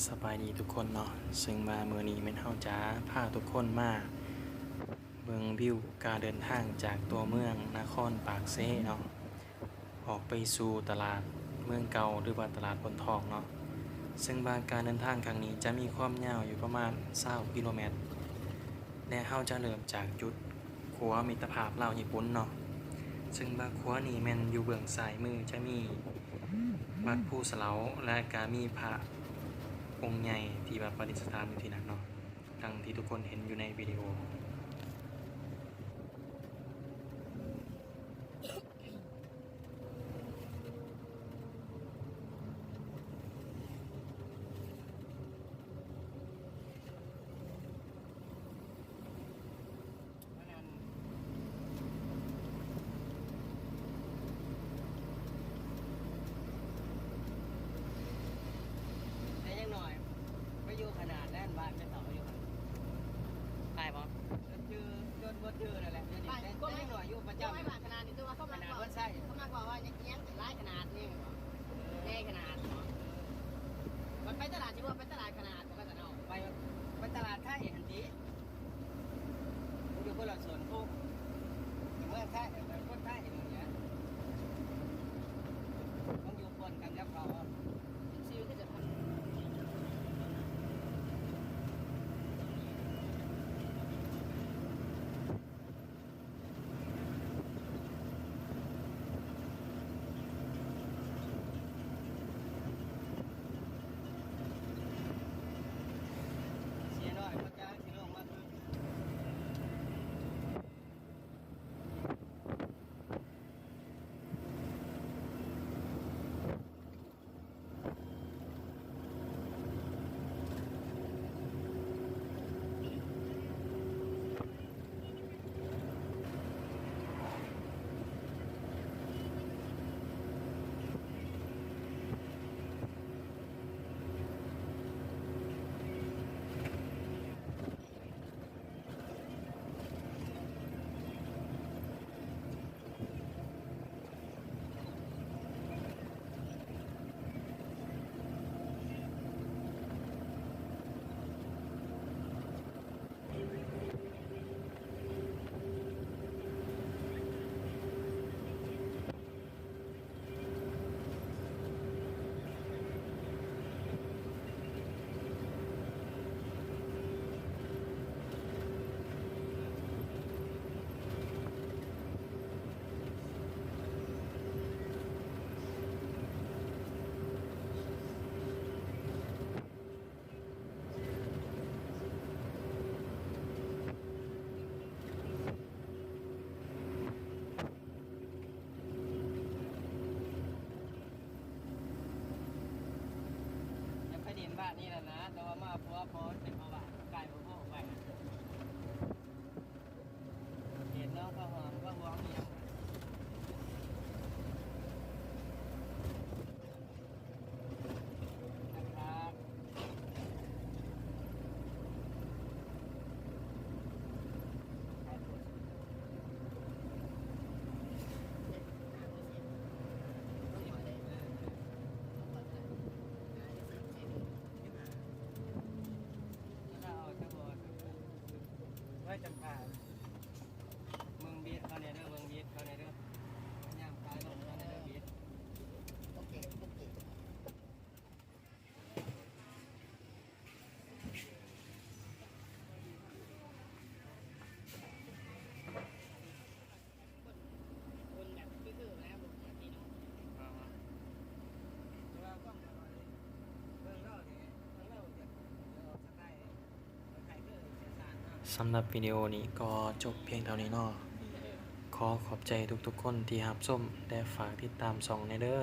สบายดีทุกคนเนาะซึ่งมาเมื่อนี้แม่นเฮาจะพาทุกคนมาเบิ่งวิวการเดินทางจากตัวเมืองนครปากเซเนาะออกไปสู่ตลาดเมืองเก่าหรือว่าตลาดบนทองเนาะซึ่งบางการเดินทางครั้งนี้จะมีความยาวอยู่ประมาณ20กิโลเมตรและเฮาจะเริ่มจากจุดขัวมิตรภาพลาวญี่ปุ่นเนาะซึ่งบางขัวนี้แม่นอยู่เบื้องซ้ายมือจะมีวัดภูสะเหลาและก็มีพระ องค์ใหญ่ที่แบบประดิษฐานอยู่ที่นั่นเนาะดังที่ทุกคนเห็นอยู่ในวิดีโอแต่ยังหน่อยไม่อยู่ขนาดแน่นบ้านไม่ต่ออยู่ตายปะชื่อจนว่าชื่อนั่นแหละเดี๋ยวนี้ก็ไม่หน่อยอยู่ประจำไม่บาขนาดนี้ตัวเขาขนาดว่าใช่เขามากกว่าว่ายังเงี้ยแต่ร้ายขนาดนี่แน่ขนาดมันไปตลาดที่ว่าไปตลาดขนาดก็จะเอาไปตลาดท่าเอกทันทีอยู่คนละส่วนพวกเมื่อท่าเป็นคนท่าเอกอย่างเงี้ยต้องอยู่คนกันแล้วเขาชีวิตก็จะทำบ้านนี่แหละนะแต่ว่ามาเพราะว่าพอเป็นภาวะกายของพ่อไปเห็นน้องก็หอมก็หวงเมียนะครับไว้จำกัดเมืองบีดเขาเนี่ยเด้อเมืองบีดเขาเนี่ยเด้อย่างตายลงเขาเนี่ยเด้อบีดโอเคโอเคคนแบบคือแล้วผมอยากกินเราต้องเบิ่งเล่าเนี่ยเบิ่งเล่าจะสไตล์ไทยคือเสียสาร สำหรับวิดีโอนี้ก็จบเพียงเท่านี้เนาะขอขอบใจทุกๆคนที่รับชมและฝากติดตามช่องในเด้อ